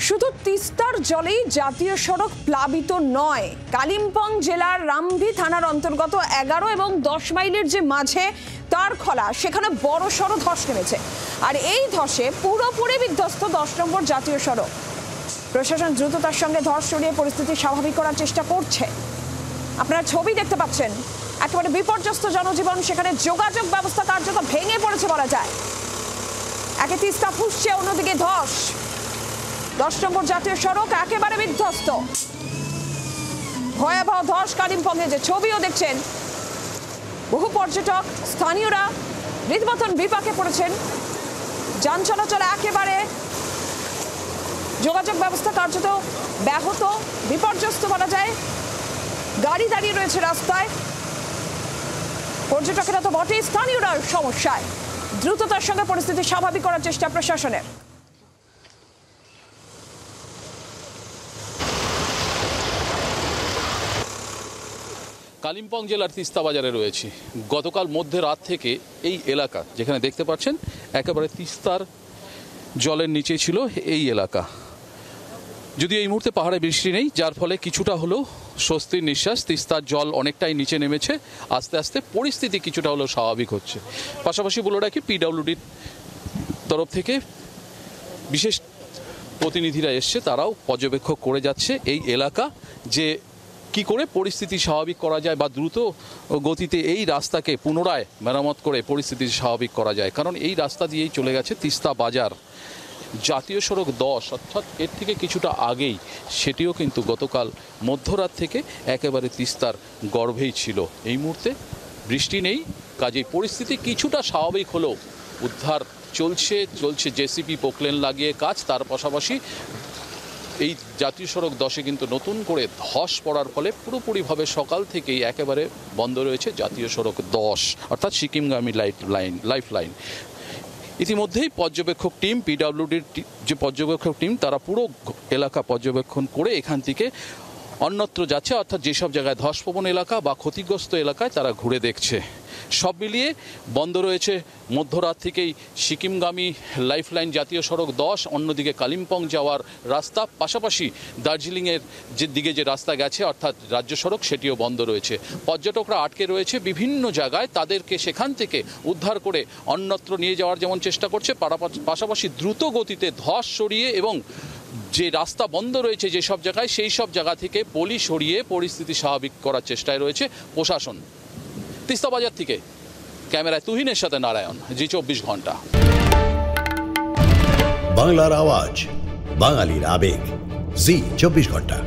শুধু তিস্তার জলেই জাতীয় সড়ক প্লাবিত নয়, কালিম্পং জেলার রামভি থানার অন্তর্গত 11 এবং 10 মাইলের যে মাঝে তার খোলা, সেখানে বড় সড় ধস নেমেছে। আর এই ধসে পুরোপুরি বিধ্বস্ত 10 নম্বর জাতীয় সড়ক। প্রশাসন দ্রুততার সঙ্গে ধস সরিয়ে পরিস্থিতি স্বাভাবিক করার চেষ্টা করছে। আপনারা ছবি দেখতে পাচ্ছেন, একেবারে বিপর্যস্ত জনজীবন, সেখানে যোগাযোগ ব্যবস্থা কার্যত ভেঙে পড়েছে বলা যায়। একে তিস্তা ফুসছে, অন্যদিকে ধস। 10 নম্বর জাতীয় সড়ক একেবারে বিধ্বস্ত। ভয়াবহ ধস কালিম্পংয়ে, যে ছবিও দেখছেন, বহু পর্যটক স্থানীয়রা রীতিমতন বিপাকে পড়েছেন। যান চলাচল একেবারে, যোগাযোগ ব্যবস্থা কার্যত ব্যাহত, বিপর্যস্ত বলা যায়। গাড়ি দাঁড়িয়ে রয়েছে রাস্তায়, পর্যটকেরা তো বটেই, স্থানীয়রা সমস্যায়। দ্রুততার সঙ্গে পরিস্থিতি স্বাভাবিক করার চেষ্টা প্রশাসনের। কালিম্পং জেলার তিস্তা বাজারে রয়েছে। গতকাল মধ্যরাত থেকে এই এলাকা, যেখানে দেখতে পাচ্ছেন একেবারে তিস্তার জলের নিচে ছিল এই এলাকা। যদিও এই মুহূর্তে পাহাড়ে বৃষ্টি নেই, যার ফলে কিছুটা হলেও স্বস্তির নিঃশ্বাস। তিস্তার জল অনেকটাই নিচে নেমেছে, আস্তে আস্তে পরিস্থিতি কিছুটা হলেও স্বাভাবিক হচ্ছে। পাশাপাশি বলে রাখি, পিডব্লিউডির তরফ থেকে বিশেষ প্রতিনিধিরা এসছে, তারাও পর্যবেক্ষণ করে যাচ্ছে এই এলাকা, যে কি করে পরিস্থিতি স্বাভাবিক করা যায় বা দ্রুত গতিতে এই রাস্তাকে পুনরায় মেরামত করে পরিস্থিতি স্বাভাবিক করা যায়। কারণ এই রাস্তা দিয়েই চলে গেছে তিস্তা বাজার। জাতীয় সড়ক 10, অর্থাৎ এর থেকে কিছুটা আগেই, সেটিও কিন্তু গতকাল মধ্যরাত থেকে একেবারে তিস্তার গর্ভেই ছিল। এই মুহূর্তে বৃষ্টি নেই, কাজেই পরিস্থিতি কিছুটা স্বাভাবিক হলেও উদ্ধার চলছে জেসিপি পোকলেন লাগিয়ে কাজ। তার পাশাপাশি এই জাতীয় সড়ক 10-এ কিন্তু নতুন করে ধস পড়ার ফলে পুরোপুরিভাবে সকাল থেকেই একেবারে বন্ধ রয়েছে জাতীয় সড়ক 10, অর্থাৎ সিকিমগামী লাইফ লাইন। ইতিমধ্যেই পর্যবেক্ষক টিম, পিডব্লিউডির যে পর্যবেক্ষক টিম, তারা পুরো এলাকা পর্যবেক্ষণ করে এখান থেকে অন্যত্র যাচ্ছে, অর্থাৎ যেসব জায়গায় ধসপ্রবণ এলাকা বা ক্ষতিগ্রস্ত এলাকায় তারা ঘুরে দেখছে। সব মিলিয়ে বন্ধ রয়েছে মধ্যরাত থেকেই সিকিমগামী লাইফলাইন জাতীয় সড়ক 10, অন্যদিকে কালিম্পং যাওয়ার রাস্তা, পাশাপাশি দার্জিলিংয়ের যে দিকে যে রাস্তা গেছে অর্থাৎ রাজ্য সড়ক, সেটিও বন্ধ রয়েছে। পর্যটকরা আটকে রয়েছে বিভিন্ন জায়গায়, তাদেরকে সেখান থেকে উদ্ধার করে অন্যত্র নিয়ে যাওয়ার যেমন চেষ্টা করছে, পাশাপাশি দ্রুত গতিতে ধস সরিয়ে এবং যে রাস্তা বন্ধ রয়েছে যেসব জায়গায়, সেই সব জায়গা থেকে পলি সরিয়ে পরিস্থিতি স্বাভাবিক করার চেষ্টায় রয়েছে প্রশাসন। তিস্তা বাজার থেকে ক্যামেরায় তুহিনের সাথে নারায়ণ, জি24 ঘন্টা। বাংলার আওয়াজ, বাঙালির আবেগ, জি24 ঘন্টা।